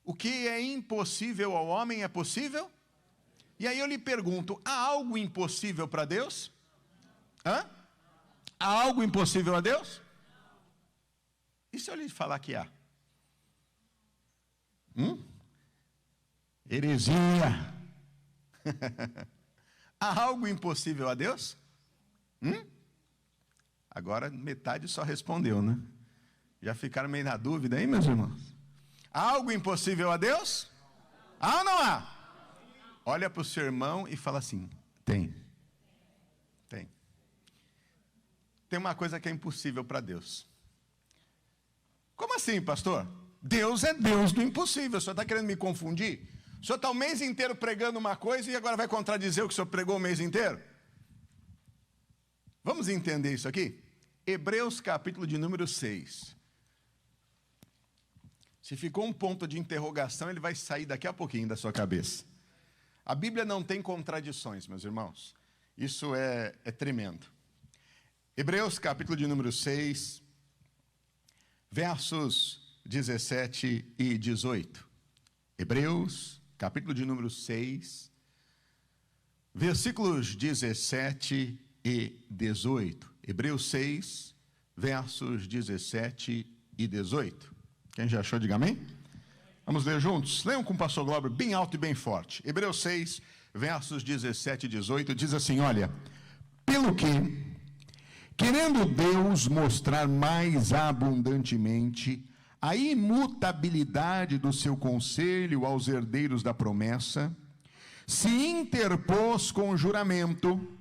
O que é impossível ao homem é possível? E aí eu lhe pergunto, há algo impossível para Deus? Hã? Há algo impossível a Deus? E se eu lhe falar que há? Heresia. Há algo impossível a Deus? Agora metade só respondeu, né? Já ficaram meio na dúvida aí, meus irmãos? Há algo impossível a Deus? Há ou não há? Olha para o seu irmão e fala assim, tem. Tem. Tem uma coisa que é impossível para Deus. Como assim, pastor? Deus é Deus do impossível. O senhor está querendo me confundir? O senhor está o mês inteiro pregando uma coisa e agora vai contradizer o que o senhor pregou o mês inteiro? Vamos entender isso aqui? Hebreus capítulo de número 6. Se ficou um ponto de interrogação, ele vai sair daqui a pouquinho da sua cabeça. A Bíblia não tem contradições, meus irmãos. Isso é tremendo. Hebreus capítulo de número 6, versos 17 e 18. Hebreus capítulo de número 6, versículos 17 e 18. Hebreus 6, versos 17 e 18. Quem já achou, diga amém? Vamos ler juntos? Leiam com o pastor Glauber bem alto e bem forte. Hebreus 6, versos 17 e 18, diz assim, olha, pelo que, querendo Deus mostrar mais abundantemente a imutabilidade do seu conselho aos herdeiros da promessa, se interpôs com juramento,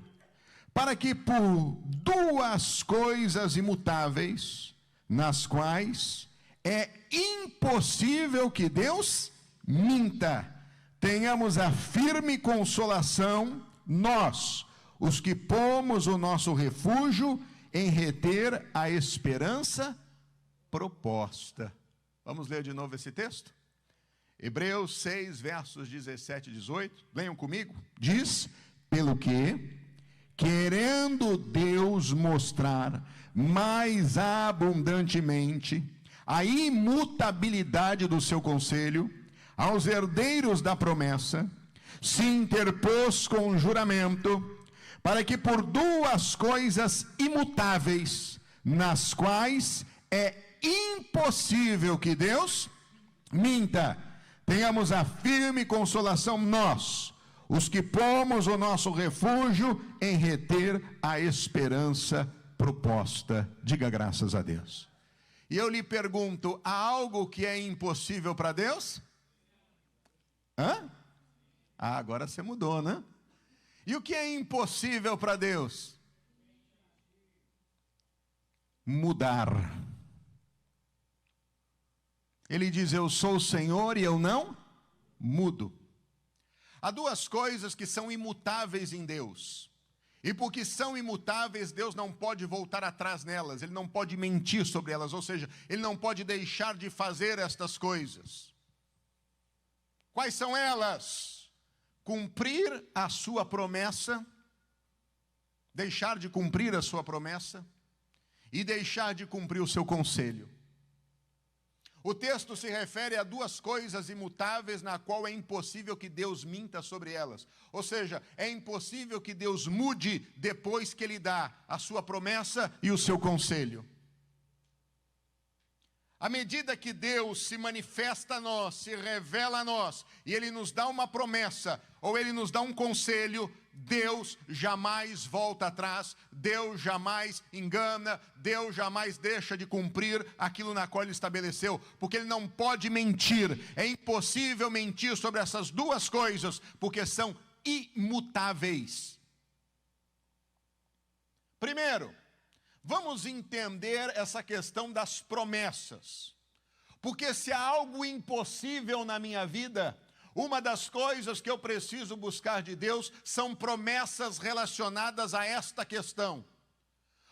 para que por duas coisas imutáveis, nas quais é impossível que Deus minta, tenhamos a firme consolação, nós, os que pomos o nosso refúgio em reter a esperança proposta. Vamos ler de novo esse texto? Hebreus 6, versos 17 e 18. Leiam comigo. Diz, pelo que, querendo Deus mostrar mais abundantemente a imutabilidade do seu conselho aos herdeiros da promessa, se interpôs com juramento, para que por duas coisas imutáveis, nas quais é impossível que Deus minta, tenhamos a firme consolação nós, os que pomos o nosso refúgio em reter a esperança proposta. Diga graças a Deus. E eu lhe pergunto, há algo que é impossível para Deus? Hã? Ah, agora você mudou, né? E o que é impossível para Deus? Mudar. Ele diz, eu sou o Senhor e eu não mudo. Há duas coisas que são imutáveis em Deus. E porque são imutáveis, Deus não pode voltar atrás nelas. Ele não pode mentir sobre elas. Ou seja, Ele não pode deixar de fazer estas coisas. Quais são elas? Cumprir a sua promessa. Deixar de cumprir a sua promessa. E deixar de cumprir o seu conselho. O texto se refere a duas coisas imutáveis na qual é impossível que Deus minta sobre elas. Ou seja, é impossível que Deus mude depois que Ele dá a sua promessa e o seu conselho. À medida que Deus se manifesta a nós, se revela a nós, e Ele nos dá uma promessa, ou Ele nos dá um conselho, Deus jamais volta atrás, Deus jamais engana, Deus jamais deixa de cumprir aquilo na qual Ele estabeleceu, porque Ele não pode mentir. É impossível mentir sobre essas duas coisas, porque são imutáveis. Primeiro, vamos entender essa questão das promessas. Porque se há algo impossível na minha vida, uma das coisas que eu preciso buscar de Deus são promessas relacionadas a esta questão.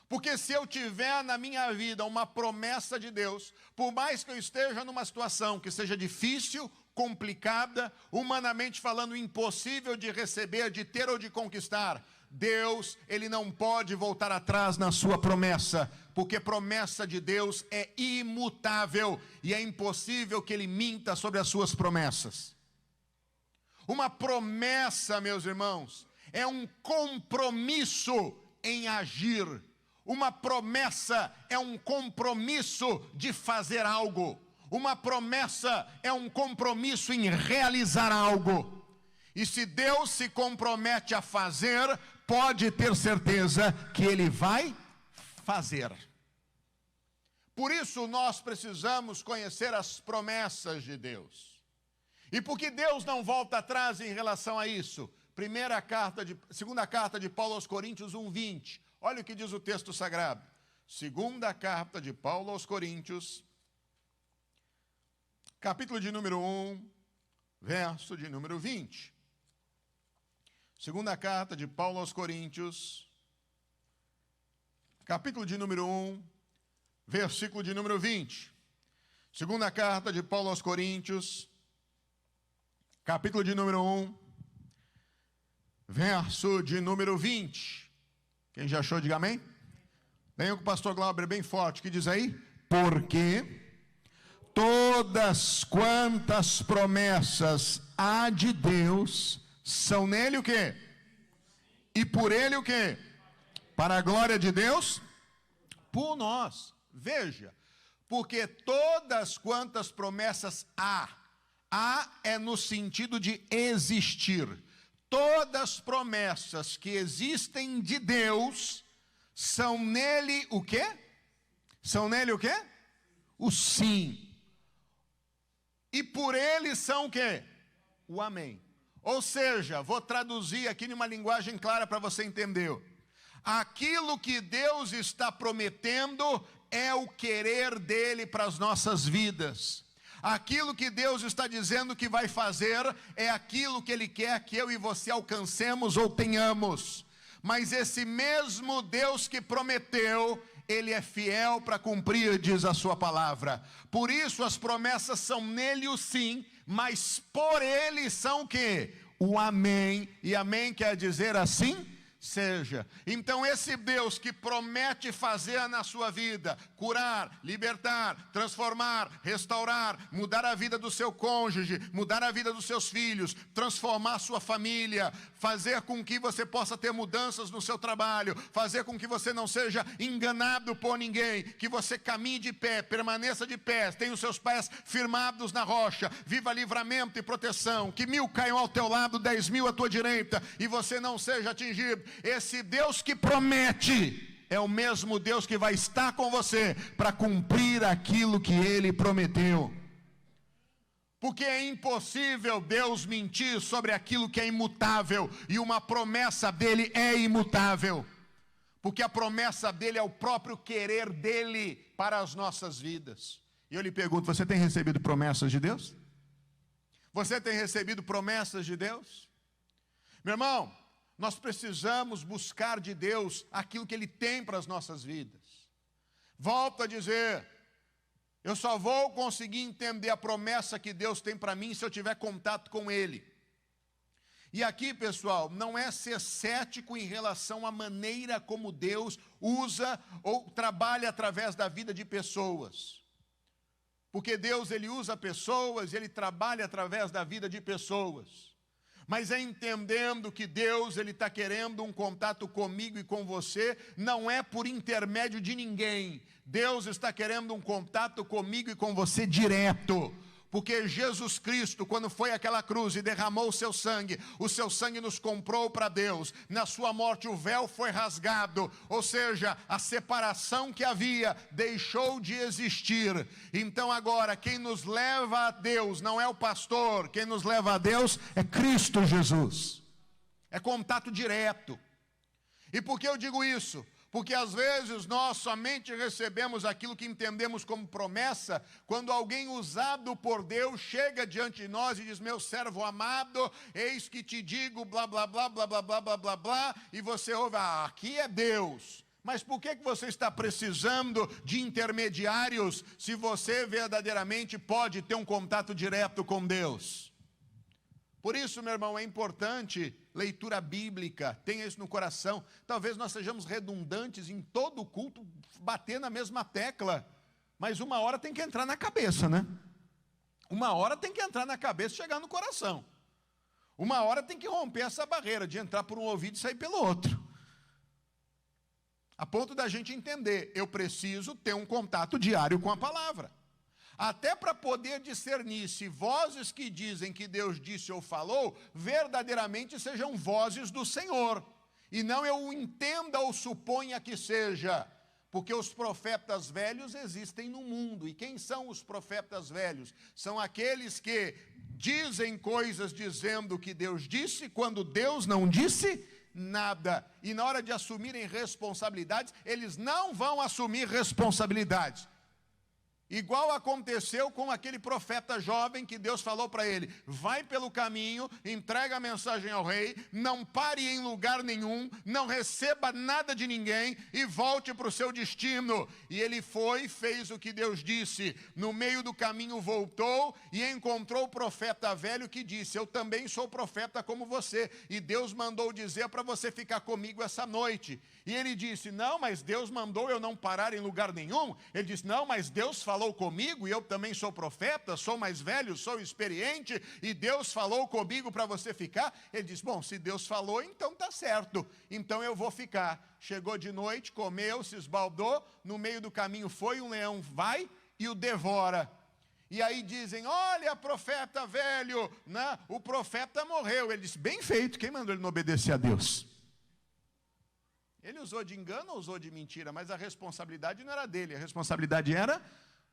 Porque se eu tiver na minha vida uma promessa de Deus, por mais que eu esteja numa situação que seja difícil, complicada, humanamente falando impossível de receber, de ter ou de conquistar, Deus, ele não pode voltar atrás na sua promessa, porque promessa de Deus é imutável e é impossível que ele minta sobre as suas promessas. Uma promessa, meus irmãos, é um compromisso em agir. Uma promessa é um compromisso de fazer algo. Uma promessa é um compromisso em realizar algo. E se Deus se compromete a fazer, pode ter certeza que Ele vai fazer. Por isso nós precisamos conhecer as promessas de Deus. E por que Deus não volta atrás em relação a isso? Segunda carta de Paulo aos Coríntios 1:20. Olha o que diz o texto sagrado. Segunda carta de Paulo aos Coríntios, capítulo de número 1, verso de número 20. Segunda carta de Paulo aos Coríntios, capítulo de número 1, versículo de número 20. Segunda carta de Paulo aos Coríntios, capítulo de número 1, verso de número 20. Quem já achou, diga amém. Venha com o pastor Glauber bem forte, que diz aí? Porque todas quantas promessas há de Deus são nele o quê? E por ele o quê? Para a glória de Deus? Por nós. Veja, porque todas quantas promessas há é no sentido de existir. Todas as promessas que existem de Deus são nele o quê? São nele o quê? O sim. E por ele são o quê? O amém. Ou seja, vou traduzir aqui numa linguagem clara para você entender. Aquilo que Deus está prometendo é o querer dele para as nossas vidas. Aquilo que Deus está dizendo que vai fazer é aquilo que Ele quer que eu e você alcancemos ou tenhamos. Mas esse mesmo Deus que prometeu, Ele é fiel para cumprir, diz a sua palavra. Por isso as promessas são nele o sim, mas por Ele são o quê? O amém. E amém quer dizer assim? Seja. Então esse Deus que promete fazer na sua vida, curar, libertar, transformar, restaurar, mudar a vida do seu cônjuge, mudar a vida dos seus filhos, transformar a sua família, fazer com que você possa ter mudanças no seu trabalho, fazer com que você não seja enganado por ninguém, que você caminhe de pé, permaneça de pé, tenha os seus pés firmados na rocha, viva livramento e proteção, que 1000 caiam ao teu lado, 10.000 à tua direita, e você não seja atingido. Esse Deus que promete é o mesmo Deus que vai estar com você para cumprir aquilo que Ele prometeu. Porque é impossível Deus mentir sobre aquilo que é imutável, e uma promessa dele é imutável. Porque a promessa dele é o próprio querer dele para as nossas vidas. E eu lhe pergunto, você tem recebido promessas de Deus? Você tem recebido promessas de Deus? Meu irmão, nós precisamos buscar de Deus aquilo que Ele tem para as nossas vidas. Volto a dizer, eu só vou conseguir entender a promessa que Deus tem para mim se eu tiver contato com Ele. E aqui, pessoal, não é ser cético em relação à maneira como Deus usa ou trabalha através da vida de pessoas. Porque Deus, Ele usa pessoas, Ele trabalha através da vida de pessoas. Mas é entendendo que Deus, Ele está querendo um contato comigo e com você, não é por intermédio de ninguém. Deus está querendo um contato comigo e com você direto. Porque Jesus Cristo, quando foi àquela cruz e derramou o seu sangue nos comprou para Deus. Na sua morte o véu foi rasgado, ou seja, a separação que havia deixou de existir. Então agora, quem nos leva a Deus não é o pastor, quem nos leva a Deus é Cristo Jesus. É contato direto. E por que eu digo isso? Porque às vezes nós somente recebemos aquilo que entendemos como promessa quando alguém usado por Deus chega diante de nós e diz: meu servo amado, eis que te digo blá blá blá blá blá blá blá blá blá, e você ouve: ah, aqui é Deus. Mas por que você está precisando de intermediários se você verdadeiramente pode ter um contato direto com Deus? Por isso, meu irmão, é importante leitura bíblica, tenha isso no coração. Talvez nós sejamos redundantes em todo o culto, bater na mesma tecla, mas uma hora tem que entrar na cabeça, né? Uma hora tem que entrar na cabeça e chegar no coração. Uma hora tem que romper essa barreira de entrar por um ouvido e sair pelo outro. A ponto da gente entender, eu preciso ter um contato diário com a palavra. Até para poder discernir se vozes que dizem que Deus disse ou falou, verdadeiramente sejam vozes do Senhor. E não eu entenda ou suponha que seja. Porque os profetas velhos existem no mundo. E quem são os profetas velhos? São aqueles que dizem coisas dizendo que Deus disse, quando Deus não disse nada. E na hora de assumirem responsabilidades, eles não vão assumir responsabilidades. Igual aconteceu com aquele profeta jovem que Deus falou para ele: vai pelo caminho, entrega a mensagem ao rei, não pare em lugar nenhum, não receba nada de ninguém e volte para o seu destino. E ele foi, fez o que Deus disse. No meio do caminho voltou e encontrou o profeta velho que disse: eu também sou profeta como você, e Deus mandou dizer para você ficar comigo essa noite. E ele disse: não, mas Deus mandou eu não parar em lugar nenhum. Ele disse: não, mas Deus falou comigo, e eu também sou profeta, sou mais velho, sou experiente, e Deus falou comigo para você ficar. Ele disse: bom, se Deus falou, então tá certo, então eu vou ficar. Chegou de noite, comeu, se esbaldou, no meio do caminho foi um leão, vai e o devora. E aí dizem: olha, profeta velho, né? O profeta morreu. Ele disse: bem feito, quem mandou ele não obedecer a Deus? Ele usou de engano ou usou de mentira, mas a responsabilidade não era dele, a responsabilidade era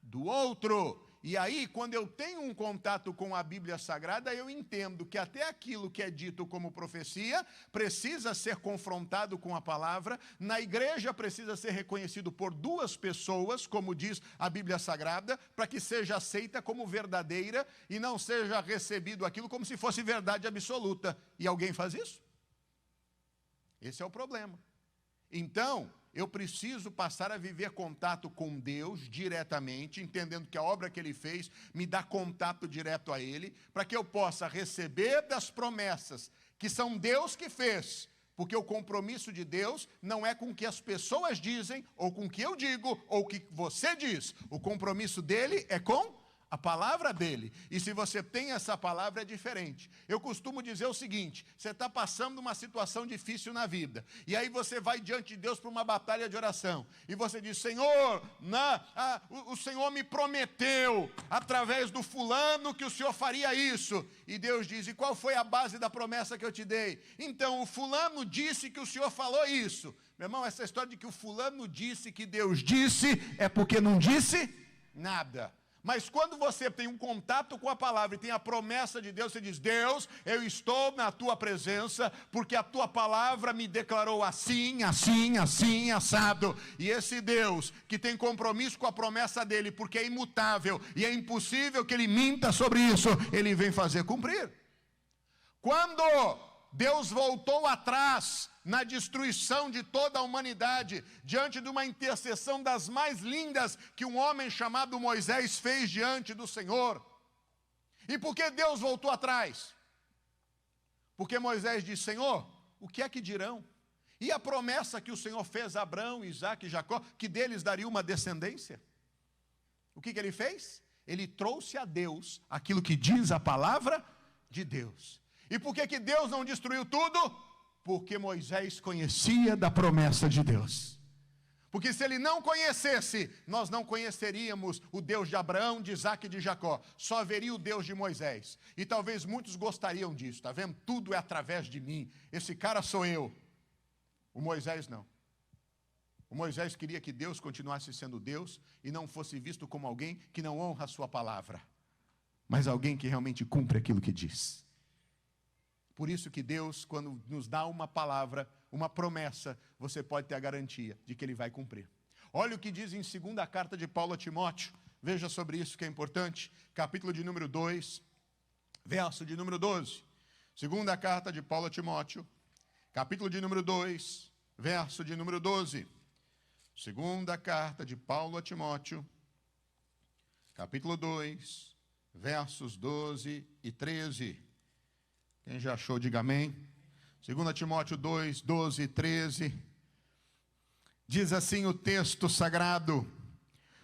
do outro. E aí, quando eu tenho um contato com a Bíblia Sagrada, eu entendo que até aquilo que é dito como profecia precisa ser confrontado com a palavra. Na igreja precisa ser reconhecido por duas pessoas, como diz a Bíblia Sagrada, para que seja aceita como verdadeira e não seja recebido aquilo como se fosse verdade absoluta. E alguém faz isso? Esse é o problema. Então, eu preciso passar a viver contato com Deus diretamente, entendendo que a obra que Ele fez me dá contato direto a Ele, para que eu possa receber das promessas que são Deus que fez, porque o compromisso de Deus não é com o que as pessoas dizem, ou com o que eu digo, ou o que você diz. O compromisso dele é com a palavra dele. E se você tem essa palavra, é diferente. Eu costumo dizer o seguinte: você está passando uma situação difícil na vida, e aí você vai diante de Deus para uma batalha de oração, e você diz: Senhor, o Senhor me prometeu, através do fulano, que o Senhor faria isso. E Deus diz: e qual foi a base da promessa que eu te dei? Então, o fulano disse que o Senhor falou isso. Meu irmão, essa história de que o fulano disse que Deus disse, é porque não disse nada. Mas quando você tem um contato com a palavra e tem a promessa de Deus, você diz: Deus, eu estou na tua presença, porque a tua palavra me declarou assim, assim, assim, assado. E esse Deus que tem compromisso com a promessa dele, porque é imutável e é impossível que ele minta sobre isso, ele vem fazer cumprir. Quando Deus voltou atrás na destruição de toda a humanidade, diante de uma intercessão das mais lindas que um homem chamado Moisés fez diante do Senhor. E por que Deus voltou atrás? Porque Moisés disse: Senhor, o que é que dirão? E a promessa que o Senhor fez a Abraão, Isaque e Jacó, que deles daria uma descendência? O que ele fez? Ele trouxe a Deus aquilo que diz a palavra de Deus. E por que Deus não destruiu tudo? Porque Moisés conhecia da promessa de Deus. Porque se ele não conhecesse, nós não conheceríamos o Deus de Abraão, de Isaque e de Jacó. Só haveria o Deus de Moisés. E talvez muitos gostariam disso, está vendo? Tudo é através de mim. Esse cara sou eu. O Moisés não. O Moisés queria que Deus continuasse sendo Deus e não fosse visto como alguém que não honra a sua palavra, mas alguém que realmente cumpre aquilo que diz. Por isso que Deus, quando nos dá uma palavra, uma promessa, você pode ter a garantia de que Ele vai cumprir. Olha o que diz em 2ª carta de Paulo a Timóteo. Veja sobre isso que é importante. Capítulo de número 2, verso de número 12. 2ª carta de Paulo a Timóteo, capítulo de número 2, verso de número 12. 2ª carta de Paulo a Timóteo, capítulo 2, versos 12 e 13. Quem já achou, diga amém. 2 Timóteo 2, 12 e 13. Diz assim o texto sagrado: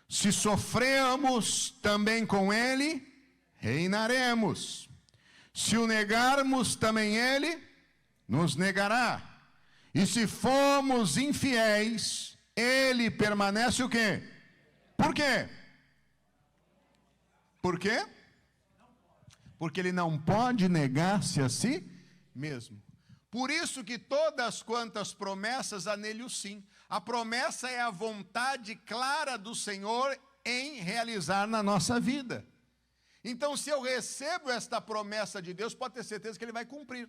se sofremos também com ele, reinaremos. Se o negarmos, também ele nos negará. E se formos infiéis, ele permanece o quê? Por quê? Por quê? Porque ele não pode negar-se a si mesmo. Por isso que todas quantas promessas há nele o sim. A promessa é a vontade clara do Senhor em realizar na nossa vida. Então, se eu recebo esta promessa de Deus, pode ter certeza que ele vai cumprir.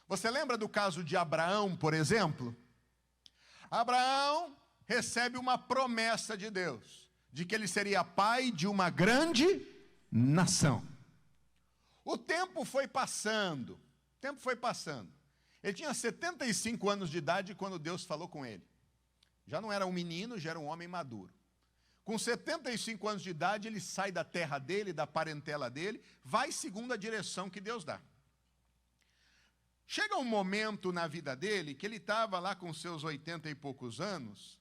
Você lembra do caso de Abraão, por exemplo? Abraão recebe uma promessa de Deus, de que ele seria pai de uma grande nação. O tempo foi passando, Ele tinha 75 anos de idade quando Deus falou com ele. Já não era um menino, já era um homem maduro. Com 75 anos de idade, ele sai da terra dele, da parentela dele, vai segundo a direção que Deus dá. Chega um momento na vida dele que ele estava lá com seus 80 e poucos anos,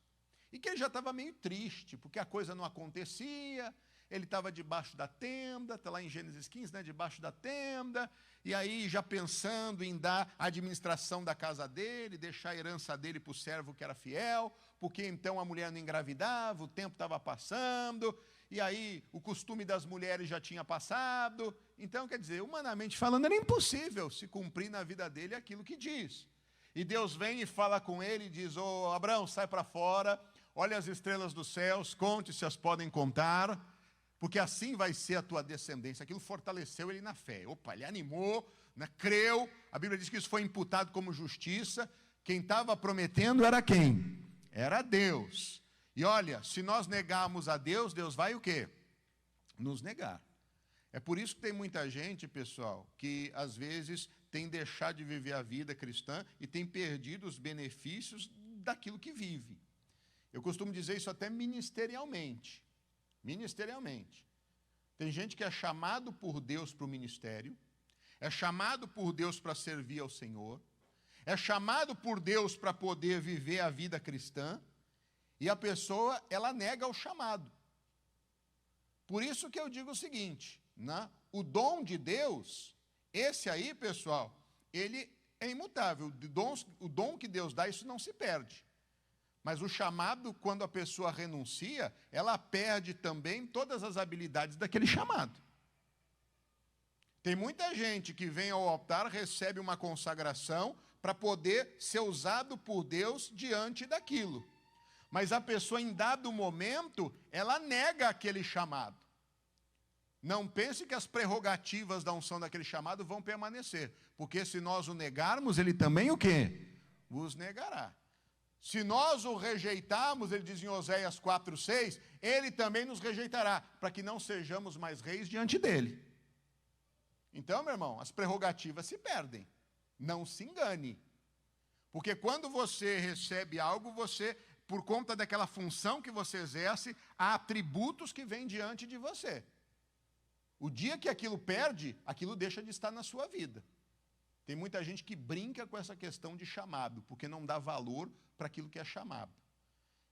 e que ele já estava meio triste, porque a coisa não acontecia. Ele estava debaixo da tenda, está lá em Gênesis 15, né, debaixo da tenda, e aí já pensando em dar a administração da casa dele, deixar a herança dele para o servo que era fiel, porque então a mulher não engravidava, o tempo estava passando, e aí o costume das mulheres já tinha passado. Então, quer dizer, humanamente falando, era impossível se cumprir na vida dele aquilo que diz. E Deus vem e fala com ele e diz: ô Abraão, sai para fora, olha as estrelas dos céus, conte se as podem contar, porque assim vai ser a tua descendência. Aquilo fortaleceu ele na fé. Opa, ele animou, né, creu. A Bíblia diz que isso foi imputado como justiça. Quem estava prometendo era quem? Era Deus. E olha, se nós negarmos a Deus, Deus vai o quê? Nos negar. É por isso que tem muita gente, pessoal, que às vezes tem deixado de viver a vida cristã e tem perdido os benefícios daquilo que vive. Eu costumo dizer isso até ministerialmente. Tem gente que é chamado por Deus para o ministério, é chamado por Deus para servir ao Senhor, é chamado por Deus para poder viver a vida cristã, e a pessoa, ela nega o chamado. Por isso que eu digo o seguinte, né? O dom de Deus, esse aí, pessoal, ele é imutável. O dom que Deus dá, isso não se perde. Mas o chamado, quando a pessoa renuncia, ela perde também todas as habilidades daquele chamado. Tem muita gente que vem ao altar, recebe uma consagração para poder ser usado por Deus diante daquilo. Mas a pessoa, em dado momento, ela nega aquele chamado. Não pense que as prerrogativas da unção daquele chamado vão permanecer. Porque se nós o negarmos, ele também o quê? Vos negará. Se nós o rejeitarmos, ele diz em Oséias 4:6, ele também nos rejeitará, para que não sejamos mais reis diante dele. Então, meu irmão, as prerrogativas se perdem. Não se engane. Porque quando você recebe algo, você, por conta daquela função que você exerce, há atributos que vêm diante de você. O dia que aquilo perde, aquilo deixa de estar na sua vida. Tem muita gente que brinca com essa questão de chamado, porque não dá valor para aquilo que é chamado.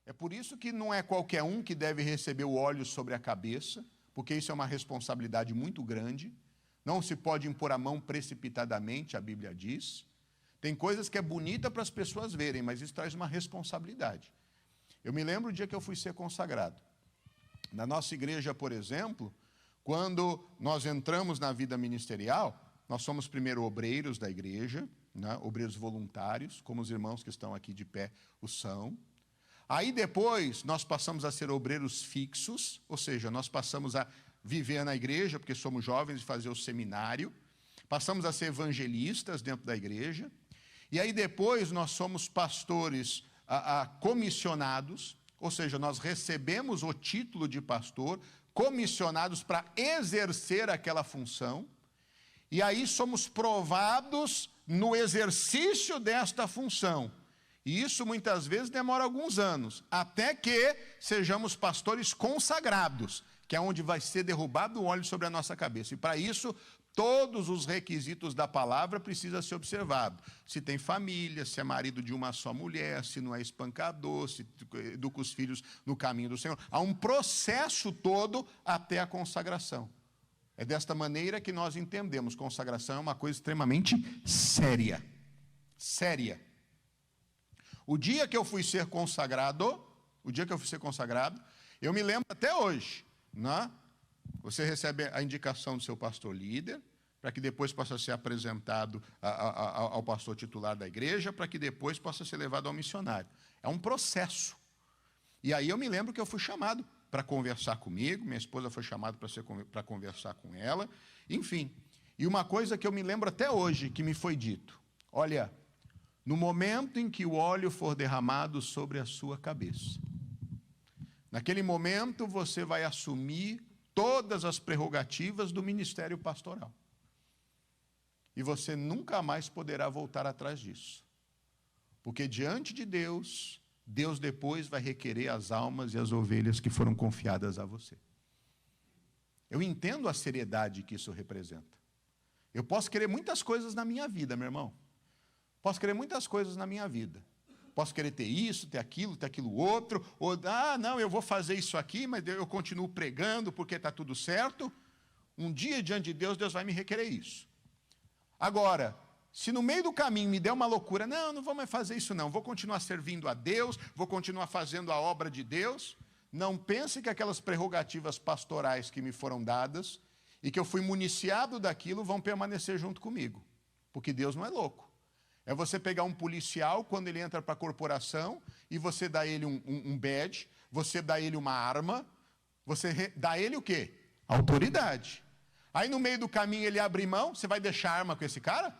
É por isso que não é qualquer um que deve receber o óleo sobre a cabeça, porque isso é uma responsabilidade muito grande. Não se pode impor a mão precipitadamente, a Bíblia diz. Tem coisas que é bonita para as pessoas verem, mas isso traz uma responsabilidade. Eu me lembro o dia que eu fui ser consagrado. Na nossa igreja, por exemplo, quando nós entramos na vida ministerial, nós somos primeiro obreiros da igreja, né, obreiros voluntários, como os irmãos que estão aqui de pé o são. Aí depois nós passamos a ser obreiros fixos, ou seja, nós passamos a viver na igreja, porque somos jovens, e fazer o seminário. Passamos a ser evangelistas dentro da igreja. E aí depois nós somos pastores comissionados, ou seja, nós recebemos o título de pastor, comissionados para exercer aquela função. E aí somos provados no exercício desta função. E isso muitas vezes demora alguns anos, até que sejamos pastores consagrados, que é onde vai ser derrubado o óleo sobre a nossa cabeça. E para isso, todos os requisitos da palavra precisam ser observados. Se tem família, se é marido de uma só mulher, se não é espancador, se educa os filhos no caminho do Senhor. Há um processo todo até a consagração. É desta maneira que nós entendemos. Consagração é uma coisa extremamente séria. Séria. O dia que eu fui ser consagrado, eu me lembro até hoje, né? Você recebe a indicação do seu pastor líder, para que depois possa ser apresentado ao pastor titular da igreja, para que depois possa ser levado ao missionário. É um processo. E aí eu me lembro que eu fui chamado para conversar comigo, minha esposa foi chamada para conversar com ela, enfim. E uma coisa que eu me lembro até hoje, que me foi dito: olha, no momento em que o óleo for derramado sobre a sua cabeça, naquele momento você vai assumir todas as prerrogativas do ministério pastoral. E você nunca mais poderá voltar atrás disso. Porque diante de Deus, Deus depois vai requerer as almas e as ovelhas que foram confiadas a você. Eu entendo a seriedade que isso representa. Eu posso querer muitas coisas na minha vida, meu irmão. Posso querer muitas coisas na minha vida. Posso querer ter isso, ter aquilo outro. Ou, não, eu vou fazer isso aqui, mas eu continuo pregando porque está tudo certo. Um dia, diante de Deus, Deus vai me requerer isso. Agora, se no meio do caminho me der uma loucura, não vou mais fazer isso não, vou continuar servindo a Deus, vou continuar fazendo a obra de Deus, não pense que aquelas prerrogativas pastorais que me foram dadas e que eu fui municiado daquilo vão permanecer junto comigo, porque Deus não é louco. É você pegar um policial quando ele entra para a corporação e você dá ele um badge, você dá ele uma arma, você dá ele o quê? Autoridade. Aí no meio do caminho ele abre mão, você vai deixar a arma com esse cara?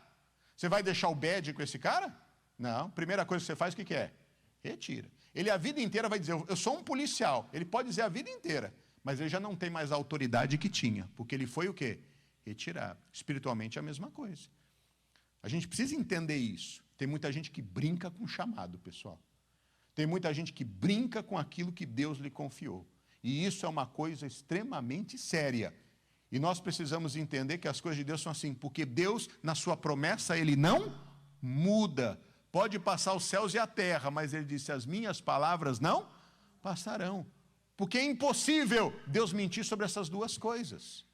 Você vai deixar o badge com esse cara? Não, primeira coisa que você faz, o que é? Retira. Ele a vida inteira vai dizer, eu sou um policial. Ele pode dizer a vida inteira, mas ele já não tem mais a autoridade que tinha, porque ele foi o quê? Retirado. Espiritualmente é a mesma coisa. A gente precisa entender isso. Tem muita gente que brinca com o chamado, pessoal. Tem muita gente que brinca com aquilo que Deus lhe confiou. E isso é uma coisa extremamente séria. E nós precisamos entender que as coisas de Deus são assim, porque Deus, na sua promessa, Ele não muda. Pode passar os céus e a terra, mas Ele disse, as minhas palavras não passarão. Porque é impossível Deus mentir sobre essas duas coisas.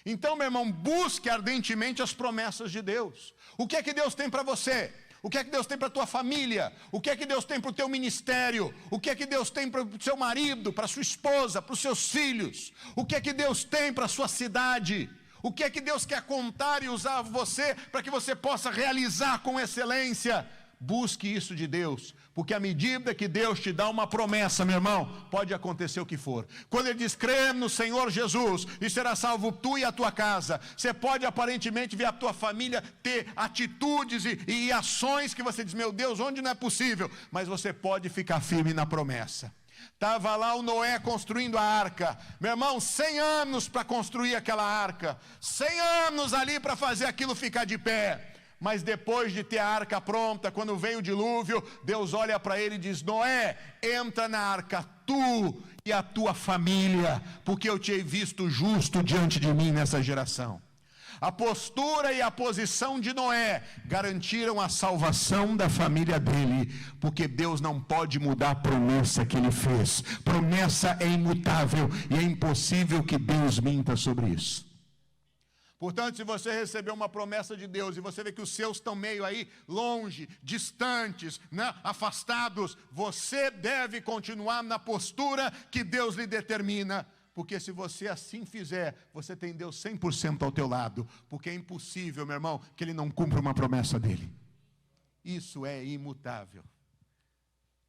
Então, meu irmão, busque ardentemente as promessas de Deus. O que é que Deus tem para você? O que é que Deus tem para a tua família? O que é que Deus tem para o teu ministério? O que é que Deus tem para o seu marido, para a sua esposa, para os seus filhos? O que é que Deus tem para a sua cidade? O que é que Deus quer contar e usar você para que você possa realizar com excelência? Busque isso de Deus, porque à medida que Deus te dá uma promessa, meu irmão, pode acontecer o que for. Quando Ele diz, crê no Senhor Jesus e será salvo tu e a tua casa, você pode aparentemente ver a tua família ter atitudes e ações que você diz, meu Deus, onde não é possível? Mas você pode ficar firme na promessa. Estava lá o Noé construindo a arca. Meu irmão, 100 anos para construir aquela arca. 100 anos ali para fazer aquilo ficar de pé. Mas depois de ter a arca pronta, quando veio o dilúvio, Deus olha para ele e diz, Noé, entra na arca, tu e a tua família, porque eu te hei visto justo diante de mim nessa geração. A postura e a posição de Noé garantiram a salvação da família dele, porque Deus não pode mudar a promessa que ele fez. Promessa é imutável e é impossível que Deus minta sobre isso. Portanto, se você recebeu uma promessa de Deus e você vê que os seus estão meio aí longe, distantes, né, afastados, você deve continuar na postura que Deus lhe determina. Porque se você assim fizer, você tem Deus 100% ao teu lado. Porque é impossível, meu irmão, que Ele não cumpra uma promessa dEle. Isso é imutável.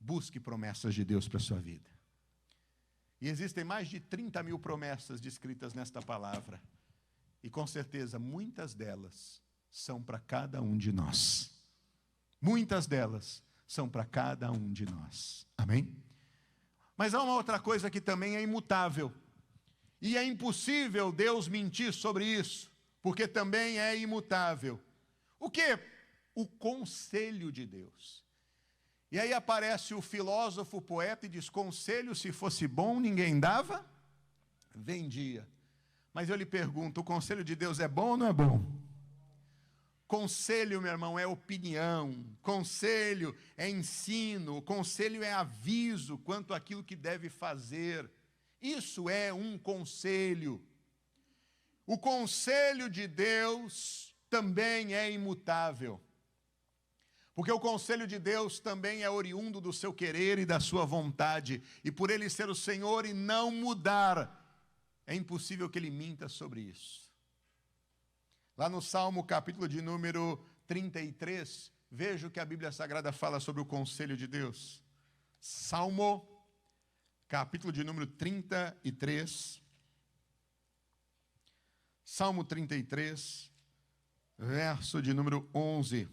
Busque promessas de Deus para a sua vida. E existem mais de 30 mil promessas descritas nesta palavra. E com certeza, muitas delas são para cada um de nós. Muitas delas são para cada um de nós. Amém? Mas há uma outra coisa que também é imutável. E é impossível Deus mentir sobre isso, porque também é imutável. O quê? O conselho de Deus. E aí aparece o filósofo, poeta e diz, conselho se fosse bom ninguém dava, vendia. Mas eu lhe pergunto, o conselho de Deus é bom ou não é bom? Conselho, meu irmão, é opinião, conselho é ensino, conselho é aviso quanto àquilo que deve fazer. Isso é um conselho. O conselho de Deus também é imutável. Porque o conselho de Deus também é oriundo do seu querer e da sua vontade. E por ele ser o Senhor e não mudar, é impossível que ele minta sobre isso. Lá no Salmo, capítulo de número 33, veja o que a Bíblia Sagrada fala sobre o conselho de Deus. Salmo, capítulo de número 33. Salmo 33, verso de número 11.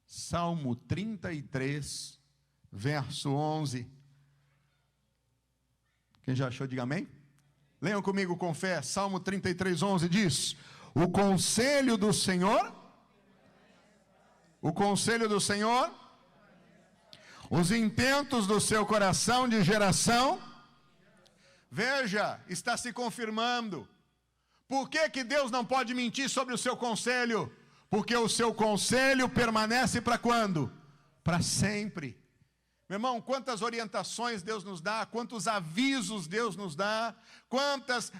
Salmo 33, verso 11. Quem já achou, diga amém. Leiam comigo com fé. Salmo 33, 11 diz: o conselho do Senhor, os intentos do seu coração de geração. Veja, está se confirmando. Por que Deus não pode mentir sobre o seu conselho? Porque o seu conselho permanece para quando? Para sempre. Meu irmão, quantas orientações Deus nos dá, quantos avisos Deus nos dá, quantas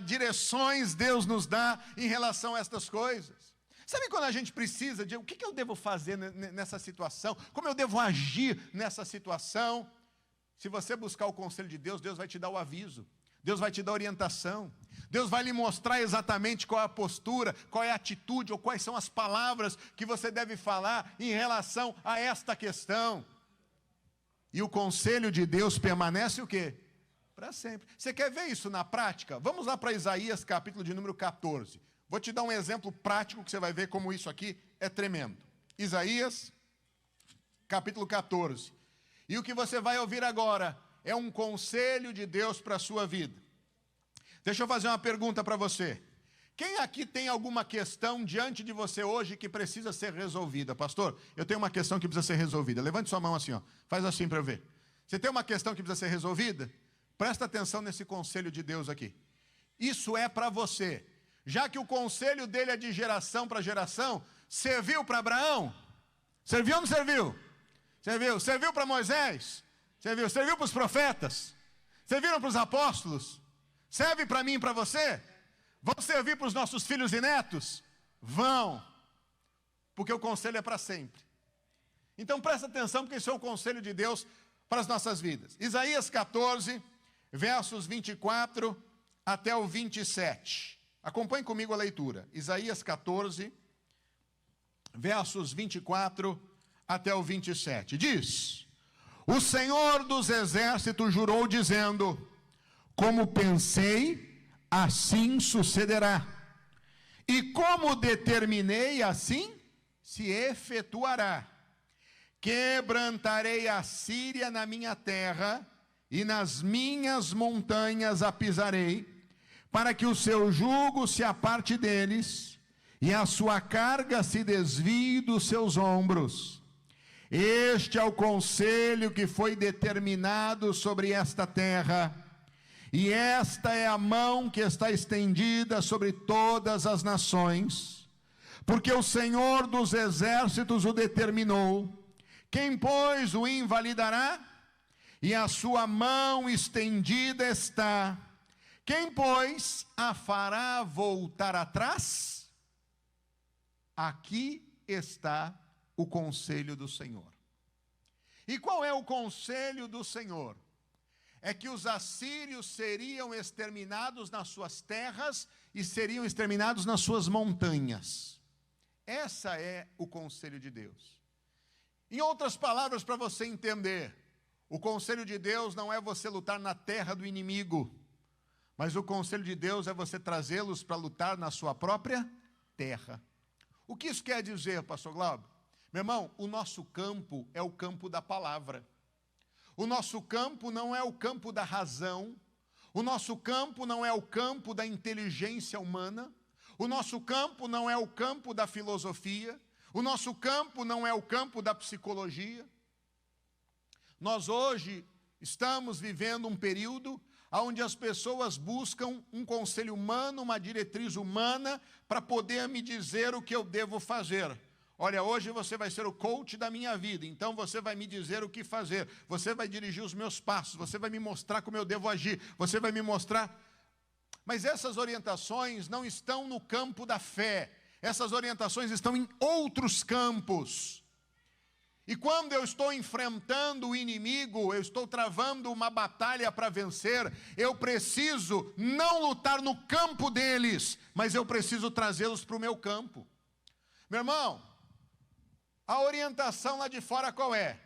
direções Deus nos dá em relação a estas coisas. Sabe quando a gente precisa de o que eu devo fazer nessa situação? Como eu devo agir nessa situação? Se você buscar o conselho de Deus, Deus vai te dar o aviso. Deus vai te dar orientação. Deus vai lhe mostrar exatamente qual é a postura, qual é a atitude ou quais são as palavras que você deve falar em relação a esta questão. E o conselho de Deus permanece o quê? Para sempre. Você quer ver isso na prática? Vamos lá para Isaías, capítulo de número 14. Vou te dar um exemplo prático que você vai ver como isso aqui é tremendo. Isaías, capítulo 14. E o que você vai ouvir agora é um conselho de Deus para a sua vida. Deixa eu fazer uma pergunta para você. Quem aqui tem alguma questão diante de você hoje que precisa ser resolvida? Pastor, eu tenho uma questão que precisa ser resolvida. Levante sua mão assim, ó. Faz assim para eu ver. Você tem uma questão que precisa ser resolvida? Presta atenção nesse conselho de Deus aqui. Isso é para você. Já que o conselho dele é de geração para geração, serviu para Abraão? Serviu ou não serviu? Serviu. Serviu para Moisés? Serviu. Serviu para os profetas? Serviram para os apóstolos? Serve para mim e para você? Vão servir para os nossos filhos e netos? Vão. Porque o conselho é para sempre. Então presta atenção, porque isso é o conselho de Deus para as nossas vidas. Isaías 14, versos 24 até o 27. Acompanhe comigo a leitura. Isaías 14, versos 24 até o 27. Diz: o Senhor dos exércitos jurou dizendo: como pensei, assim sucederá, e como determinei, assim se efetuará. Quebrantarei a Síria na minha terra, e nas minhas montanhas a pisarei, para que o seu jugo se aparte deles, e a sua carga se desvie dos seus ombros. Este é o conselho que foi determinado sobre esta terra, e esta é a mão que está estendida sobre todas as nações, porque o Senhor dos exércitos o determinou. Quem, pois, o invalidará? E a sua mão estendida está. Quem, pois, a fará voltar atrás? Aqui está o conselho do Senhor. E qual é o conselho do Senhor? É que os assírios seriam exterminados nas suas terras e seriam exterminados nas suas montanhas. Essa é o conselho de Deus. Em outras palavras, para você entender, o conselho de Deus não é você lutar na terra do inimigo, mas o conselho de Deus é você trazê-los para lutar na sua própria terra. O que isso quer dizer, pastor Glauber? Meu irmão, o nosso campo é o campo da palavra. O nosso campo não é o campo da razão. O nosso campo não é o campo da inteligência humana. O nosso campo não é o campo da filosofia. O nosso campo não é o campo da psicologia. Nós hoje Estamos vivendo um período onde as pessoas buscam um conselho humano, uma diretriz humana, para poder me dizer o que eu devo fazer. Olha, hoje você vai ser o coach da minha vida, então você vai me dizer o que fazer, você vai dirigir os meus passos, você vai me mostrar como eu devo agir, você vai me mostrar... Mas essas orientações não estão no campo da fé, essas orientações estão em outros campos. E quando eu estou enfrentando o inimigo, eu estou travando uma batalha para vencer, eu preciso não lutar no campo deles, mas eu preciso trazê-los para o meu campo. Meu irmão, a orientação lá de fora qual é?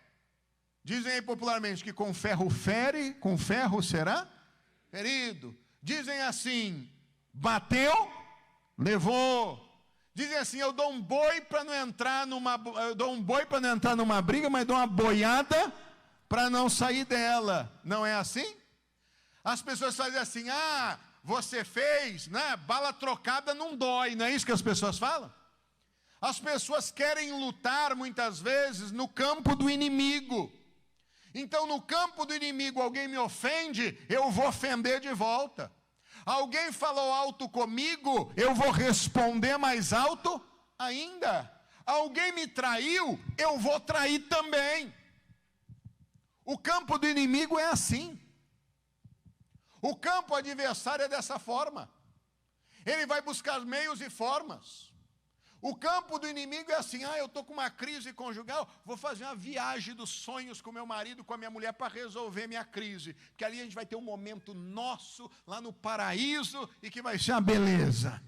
Dizem aí popularmente que com ferro fere, com ferro será ferido. Dizem assim, bateu, levou. Dizem assim, eu dou um boi para não entrar numa briga, mas dou uma boiada para não sair dela. Não é assim? As pessoas fazem assim, você fez, né? Bala trocada não dói, não é isso que as pessoas falam? As pessoas querem lutar muitas vezes no campo do inimigo. Então no campo do inimigo alguém me ofende, eu vou ofender de volta. Alguém falou alto comigo, eu vou responder mais alto ainda. Alguém me traiu, eu vou trair também. O campo do inimigo é assim. O campo adversário é dessa forma. Ele vai buscar meios e formas. O campo do inimigo é assim, eu estou com uma crise conjugal, vou fazer uma viagem dos sonhos com meu marido, com a minha mulher, para resolver minha crise. Porque ali a gente vai ter um momento nosso, lá no paraíso, e que vai ser uma beleza.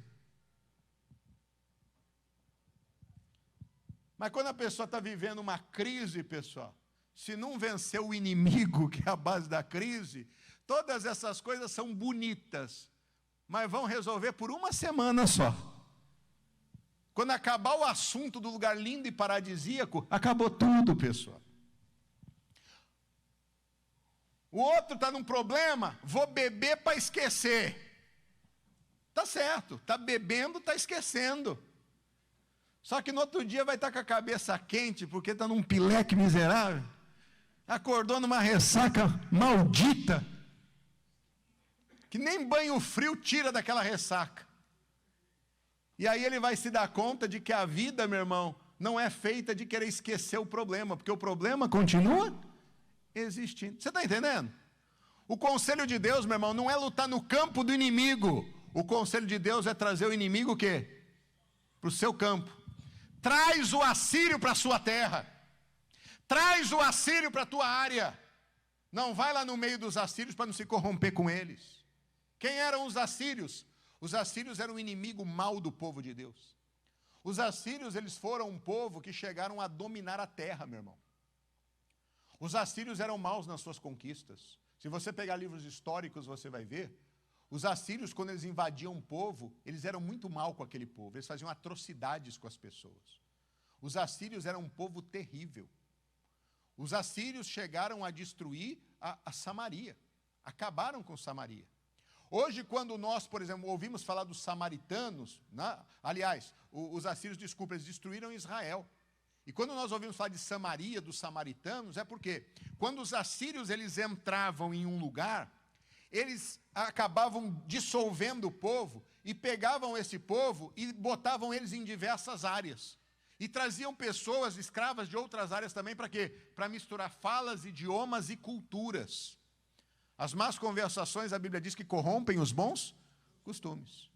Mas quando a pessoa está vivendo uma crise, pessoal, se não vencer o inimigo, que é a base da crise, todas essas coisas são bonitas, mas vão resolver por uma semana só. Quando acabar o assunto do lugar lindo e paradisíaco, acabou tudo, pessoal. O outro está num problema, vou beber para esquecer. Está certo, está bebendo, está esquecendo. Só que no outro dia vai estar com a cabeça quente, porque está num pileque miserável. Acordou numa ressaca maldita, que nem banho frio tira daquela ressaca. E aí ele vai se dar conta de que a vida, meu irmão, não é feita de querer esquecer o problema, porque o problema continua existindo. Você está entendendo? O conselho de Deus, meu irmão, não é lutar no campo do inimigo. O conselho de Deus é trazer o inimigo o quê? Para o seu campo. Traz o assírio para a sua terra. Traz o assírio para a tua área. Não vai lá no meio dos assírios para não se corromper com eles. Quem eram os assírios? Os assírios eram o inimigo mau do povo de Deus. Os assírios, eles foram um povo que chegaram a dominar a terra, meu irmão. Os assírios eram maus nas suas conquistas. Se você pegar livros históricos, você vai ver. Os assírios, quando eles invadiam um povo, eles eram muito mal com aquele povo. Eles faziam atrocidades com as pessoas. Os assírios eram um povo terrível. Os assírios chegaram a destruir a Samaria. Acabaram com Samaria. Hoje, quando nós, por exemplo, ouvimos falar dos samaritanos, né? Aliás, os assírios, desculpa, eles destruíram Israel. E quando nós ouvimos falar de Samaria, dos samaritanos, é porque quando os assírios eles entravam em um lugar, eles acabavam dissolvendo o povo e pegavam esse povo e botavam eles em diversas áreas. E traziam pessoas escravas de outras áreas também, para quê? Para misturar falas, idiomas e culturas. As más conversações, a Bíblia diz que corrompem os bons costumes.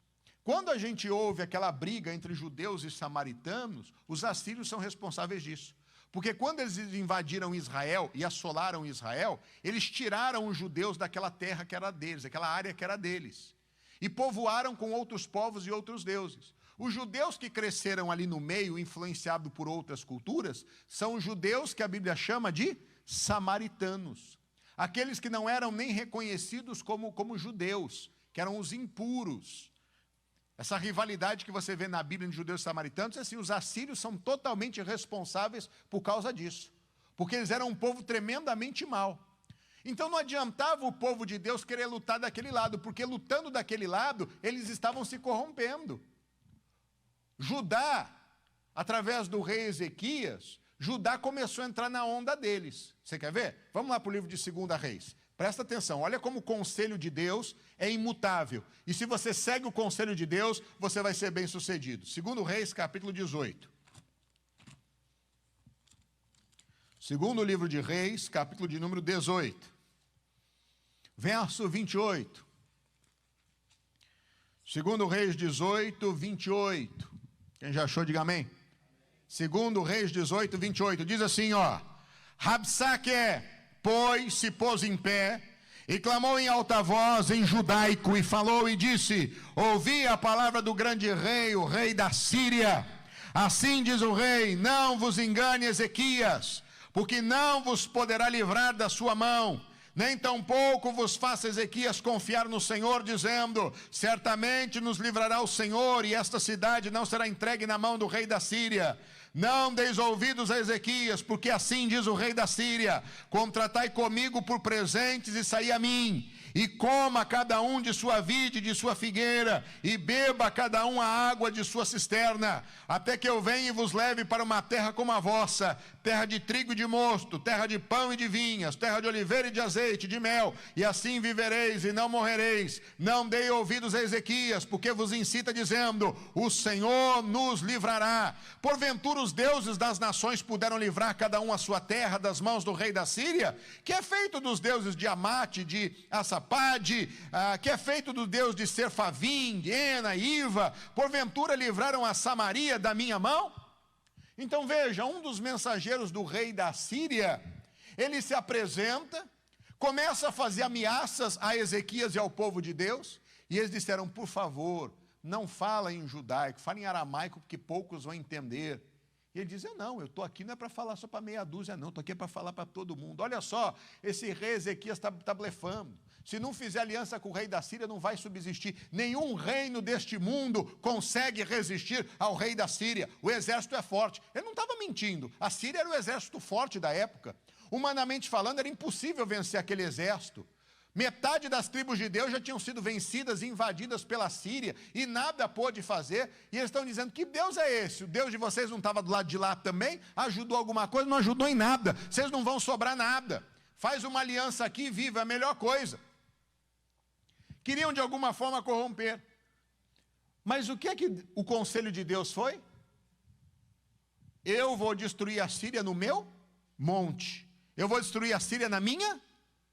Quando a gente ouve aquela briga entre judeus e samaritanos, os assírios são responsáveis disso. Porque quando eles invadiram Israel e assolaram Israel, eles tiraram os judeus daquela terra que era deles, aquela área que era deles. E povoaram com outros povos e outros deuses. Os judeus que cresceram ali no meio, influenciados por outras culturas, são os judeus que a Bíblia chama de samaritanos. Aqueles que não eram nem reconhecidos como judeus, que eram os impuros. Essa rivalidade que você vê na Bíblia de judeus e samaritanos, é assim, os assírios são totalmente responsáveis por causa disso. Porque eles eram um povo tremendamente mau. Então não adiantava o povo de Deus querer lutar daquele lado, porque lutando daquele lado, eles estavam se corrompendo. Judá, através do rei Ezequias, Judá começou a entrar na onda deles. Você quer ver? Vamos lá para o livro de 2 Reis. Presta atenção, olha como o conselho de Deus é imutável. E se você segue o conselho de Deus, você vai ser bem sucedido. 2 Reis, capítulo 18. Segundo livro de Reis, capítulo de número 18. Verso 28. 2 Reis 18, 28. Quem já achou, diga amém. 2 Reis 18, 28. Diz assim, ó. Rabsaque, pois, se pôs em pé e clamou em alta voz em judaico e falou e disse: ouvi a palavra do grande rei, o rei da Síria. Assim diz o rei: não vos engane, Ezequias, porque não vos poderá livrar da sua mão. Nem tampouco vos faça Ezequias confiar no Senhor, dizendo: certamente nos livrará o Senhor, e esta cidade não será entregue na mão do rei da Síria. Não deis ouvidos a Ezequias, porque assim diz o rei da Síria: contratai comigo por presentes e saí a mim, e coma cada um de sua vide e de sua figueira, e beba cada um a água de sua cisterna, até que eu venha e vos leve para uma terra como a vossa, terra de trigo e de mosto, terra de pão e de vinhas, terra de oliveira e de azeite, de mel, e assim vivereis e não morrereis. Não dei ouvidos a Ezequias, porque vos incita dizendo: o Senhor nos livrará. Porventura os deuses das nações puderam livrar cada um a sua terra das mãos do rei da Síria? Que é feito dos deuses de Amate, de Assapade, que é feito do deus de Serfavim, de Ena, Iva? Porventura livraram a Samaria da minha mão? Então veja, um dos mensageiros do rei da Síria, ele se apresenta, começa a fazer ameaças a Ezequias e ao povo de Deus, e eles disseram: por favor, não fala em judaico, fala em aramaico, porque poucos vão entender. E ele diz: eu estou aqui não é para falar só para meia dúzia não, estou aqui para falar para todo mundo. Olha só, esse rei Ezequias está blefando. Se não fizer aliança com o rei da Síria, não vai subsistir. Nenhum reino deste mundo consegue resistir ao rei da Síria. O exército é forte. Ele não estava mentindo. A Síria era o exército forte da época. Humanamente falando, era impossível vencer aquele exército. Metade das tribos de Deus já tinham sido vencidas e invadidas pela Síria, e nada pôde fazer. E eles estão dizendo: que Deus é esse? O Deus de vocês não estava do lado de lá também? Ajudou alguma coisa? Não ajudou em nada. Vocês não vão sobrar nada. Faz uma aliança aqui e viva, é a melhor coisa. Queriam de alguma forma corromper. Mas o que é que o conselho de Deus foi? Eu vou destruir a Síria no meu monte. Eu vou destruir a Síria na minha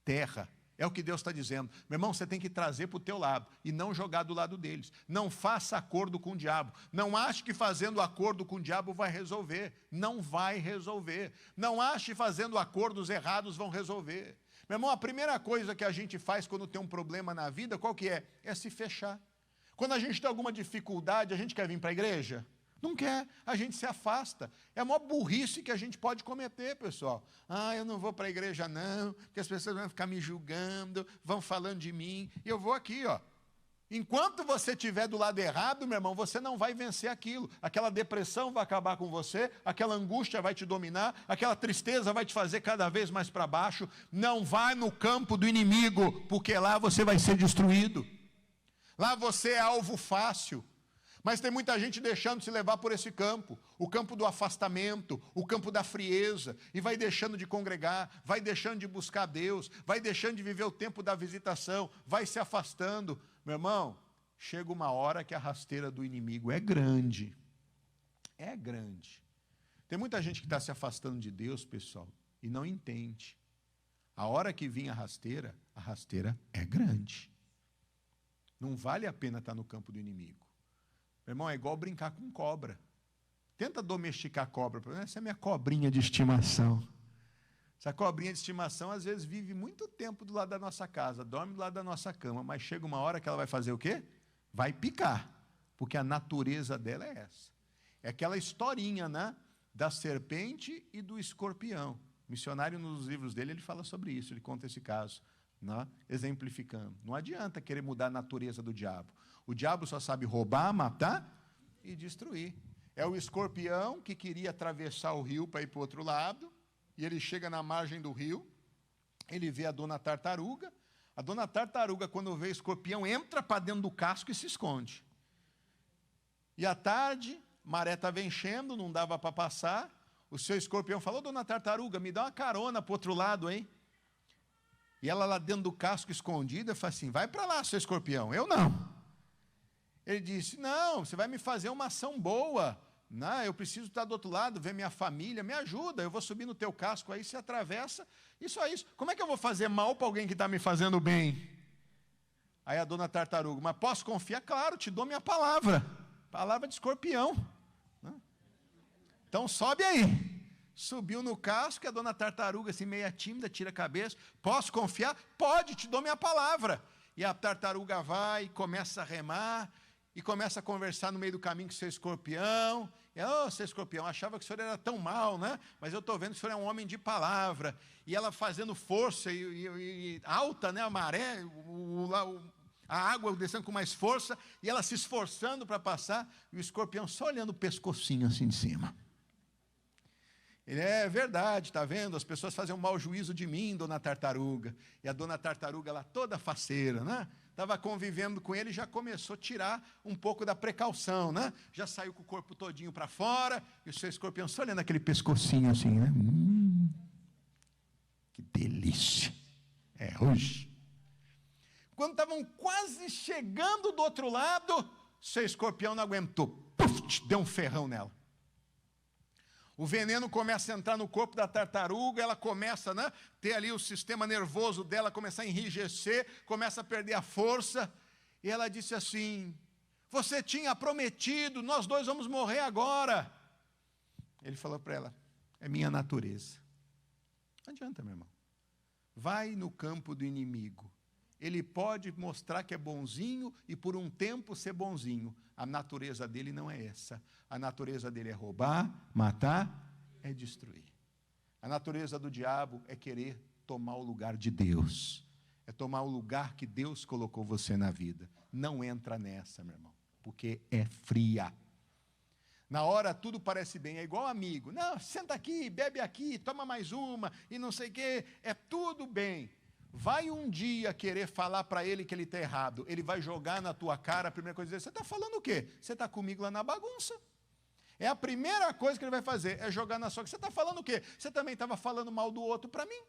terra. É o que Deus está dizendo. Meu irmão, você tem que trazer para o teu lado e não jogar do lado deles. Não faça acordo com o diabo. Não ache que fazendo acordo com o diabo vai resolver. Não vai resolver. Não ache que fazendo acordos errados vão resolver. Meu irmão, a primeira coisa que a gente faz quando tem um problema na vida, qual que é? É se fechar. Quando a gente tem alguma dificuldade, a gente quer vir para a igreja? Não quer, a gente se afasta. É a maior burrice que a gente pode cometer, pessoal. Eu não vou para a igreja não, porque as pessoas vão ficar me julgando, vão falando de mim. E eu vou aqui, ó. Enquanto você estiver do lado errado, meu irmão, você não vai vencer aquilo. Aquela depressão vai acabar com você, aquela angústia vai te dominar, aquela tristeza vai te fazer cada vez mais para baixo. Não vai no campo do inimigo, porque lá você vai ser destruído. Lá você é alvo fácil. Mas tem muita gente deixando se levar por esse campo, o campo do afastamento, o campo da frieza, e vai deixando de congregar, vai deixando de buscar Deus, vai deixando de viver o tempo da visitação, vai se afastando. Meu irmão, chega uma hora que a rasteira do inimigo é grande. É grande. Tem muita gente que está se afastando de Deus, pessoal, e não entende. A hora que vir a rasteira é grande. Não vale a pena estar no campo do inimigo. Meu irmão, é igual brincar com cobra. Tenta domesticar a cobra. Essa é a minha cobrinha de estimação. Essa cobrinha de estimação, às vezes, vive muito tempo do lado da nossa casa, dorme do lado da nossa cama, mas chega uma hora que ela vai fazer o quê? Vai picar, porque a natureza dela é essa. É aquela historinha, né, da serpente e do escorpião. O missionário, nos livros dele, ele fala sobre isso, ele conta esse caso, né, exemplificando. Não adianta querer mudar a natureza do diabo. O diabo só sabe roubar, matar e destruir. É o escorpião que queria atravessar o rio para ir para o outro lado, e ele chega na margem do rio, ele vê a dona tartaruga. A dona tartaruga, quando vê o escorpião, entra para dentro do casco e se esconde. E à tarde, maré estava enchendo, não dava para passar. o seu escorpião falou: dona tartaruga, me dá uma carona para o outro lado, hein? E ela lá dentro do casco escondida, fala assim: vai para lá, seu escorpião. Eu não. Ele disse: não, você vai me fazer uma ação boa. Não, eu preciso estar do outro lado, ver minha família, me ajuda. Eu vou subir no teu casco aí, você atravessa. Isso é isso. Como é que eu vou fazer mal para alguém que está me fazendo bem? Aí a dona tartaruga: mas posso confiar? Claro, te dou minha palavra. Palavra de escorpião. Então sobe aí. Subiu no casco, e a dona tartaruga, assim, meia tímida, tira a cabeça. Posso confiar? Pode, te dou minha palavra. E a tartaruga vai, começa a remar, e começa a conversar no meio do caminho com o seu escorpião. E, seu escorpião, achava que o senhor era tão mal, né? Mas eu estou vendo que o senhor é um homem de palavra. E ela fazendo força, e alta, né, a maré, a água descendo com mais força, e ela se esforçando para passar, e o escorpião só olhando o pescocinho assim de cima. Ele: é verdade, está vendo? As pessoas fazem um mau juízo de mim, dona tartaruga. E a dona tartaruga lá toda faceira, né? Estava convivendo com ele e já começou a tirar um pouco da precaução, né? Já saiu com o corpo todinho para fora, e o seu escorpião só olhando aquele pescocinho assim, né? Que delícia. É hoje. Quando estavam quase chegando do outro lado, o seu escorpião não aguentou. Puf, deu um ferrão nela. O veneno começa a entrar no corpo da tartaruga, ela começa, né, ter ali o sistema nervoso dela, começa a enrijecer, começa a perder a força. E ela disse assim: você tinha prometido, nós dois vamos morrer agora. Ele falou para ela: é minha natureza. Não adianta, meu irmão. Vai no campo do inimigo. Ele pode mostrar que é bonzinho e por um tempo ser bonzinho. A natureza dele não é essa. A natureza dele é roubar, matar, é destruir. A natureza do diabo é querer tomar o lugar de Deus. É tomar o lugar que Deus colocou você na vida. Não entra nessa, meu irmão, porque é fria. Na hora tudo parece bem, é igual amigo. Não, senta aqui, bebe aqui, toma mais uma, e não sei o quê. É tudo bem. Vai um dia querer falar para ele que ele está errado, ele vai jogar na tua cara, a primeira coisa é dizer: você está falando o quê? Você está comigo lá na bagunça. É a primeira coisa que ele vai fazer, é jogar na sua cara. Você está falando o quê? Você também estava falando mal do outro para mim.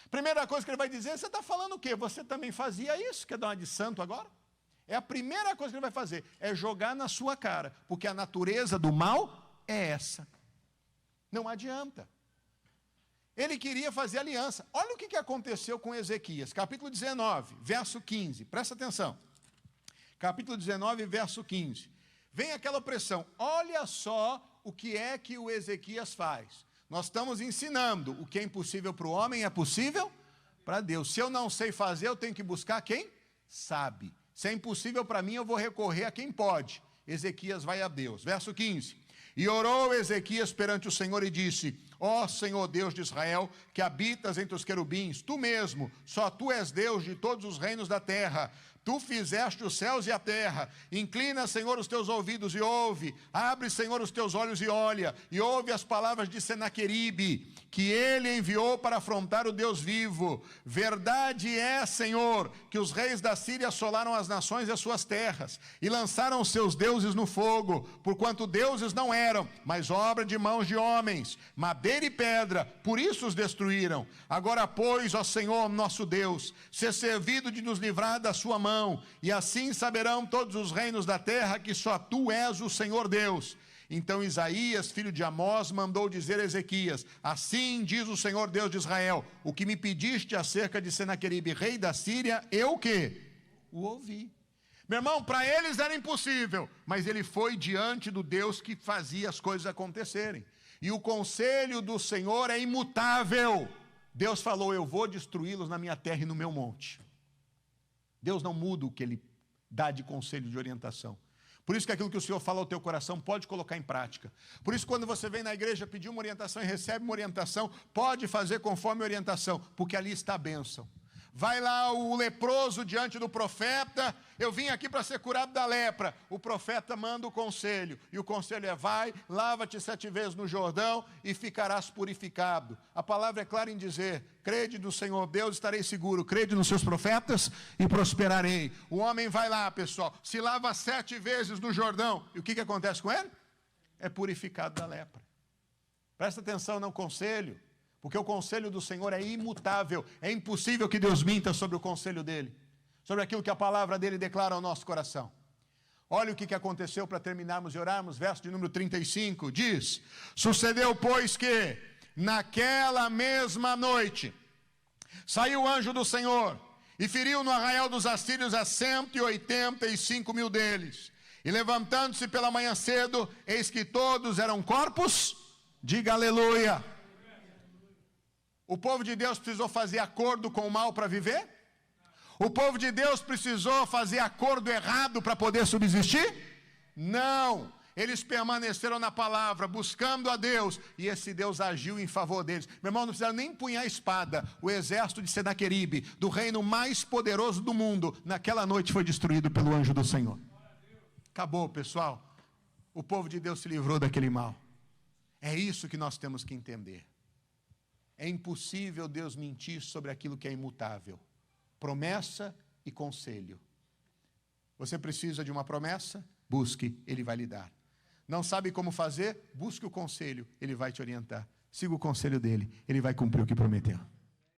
Primeira coisa que ele vai dizer: você está falando o quê? Você também fazia isso, quer dar uma de santo agora? É a primeira coisa que ele vai fazer, é jogar na sua cara, porque a natureza do mal é essa. Não adianta. Ele queria fazer aliança. Olha o que aconteceu com Ezequias, capítulo 19, verso 15. Presta atenção. Capítulo 19, verso 15. Vem aquela opressão. Olha só o que é que o Ezequias faz. Nós estamos ensinando: o que é impossível para o homem é possível para Deus. Se eu não sei fazer, eu tenho que buscar quem sabe. Se é impossível para mim, eu vou recorrer a quem pode. Ezequias vai a Deus. Verso 15. E orou Ezequias perante o Senhor e disse: ó Senhor Deus de Israel, que habitas entre os querubins, tu mesmo, só tu és Deus de todos os reinos da terra. Tu fizeste os céus e a terra. Inclina, Senhor, os teus ouvidos e ouve. Abre, Senhor, os teus olhos e olha. E ouve as palavras de Senaqueribe, que ele enviou para afrontar o Deus vivo. Verdade é, Senhor, que os reis da Síria assolaram as nações e as suas terras, e lançaram os seus deuses no fogo, porquanto deuses não eram, mas obra de mãos de homens, madeira e pedra, por isso os destruíram. Agora, pois, ó Senhor, nosso Deus, ser servido de nos livrar da sua mão, e assim saberão todos os reinos da terra que só tu és o Senhor Deus. Então Isaías, filho de Amós, mandou dizer a Ezequias: assim diz o Senhor Deus de Israel, o que me pediste acerca de Senaqueribe, rei da Síria, eu o quê? O ouvi. Meu irmão, para eles era impossível, mas ele foi diante do Deus que fazia as coisas acontecerem. E o conselho do Senhor é imutável. Deus falou: eu vou destruí-los na minha terra e no meu monte. Deus não muda o que Ele dá de conselho, de orientação. Por isso que aquilo que o Senhor fala ao teu coração, pode colocar em prática. Por isso, quando você vem na igreja pedir uma orientação e recebe uma orientação, pode fazer conforme a orientação, porque ali está a bênção. Vai lá o leproso diante do profeta: eu vim aqui para ser curado da lepra. O profeta manda o conselho, e o conselho é: vai, lava-te 7 vezes no Jordão e ficarás purificado. A palavra é clara em dizer: crede no Senhor Deus, estarei seguro. Crede nos seus profetas e prosperarei. O homem vai lá, pessoal, se lava 7 vezes no Jordão, e o que acontece com ele? É purificado da lepra. Presta atenção no conselho, porque o conselho do Senhor é imutável. É impossível que Deus minta sobre o conselho dele, sobre aquilo que a palavra dele declara ao nosso coração. Olha o que aconteceu para terminarmos e orarmos. Verso de número 35 diz: sucedeu, pois, que naquela mesma noite saiu o anjo do Senhor e feriu no arraial dos assírios a 185.000 deles. E levantando-se pela manhã cedo, eis que todos eram corpos. Diga aleluia. O povo de Deus precisou fazer acordo com o mal para viver? O povo de Deus precisou fazer acordo errado para poder subsistir? Não. Eles permaneceram na palavra, buscando a Deus, e esse Deus agiu em favor deles. Meu irmão, não precisaram nem empunhar a espada. O exército de Senaqueribe, do reino mais poderoso do mundo, naquela noite foi destruído pelo anjo do Senhor. Acabou, pessoal. O povo de Deus se livrou daquele mal. É isso que nós temos que entender. É impossível Deus mentir sobre aquilo que é imutável. Promessa e conselho. Você precisa de uma promessa? Busque, Ele vai lhe dar. Não sabe como fazer? Busque o conselho, Ele vai te orientar. Siga o conselho dEle, Ele vai cumprir o que prometeu.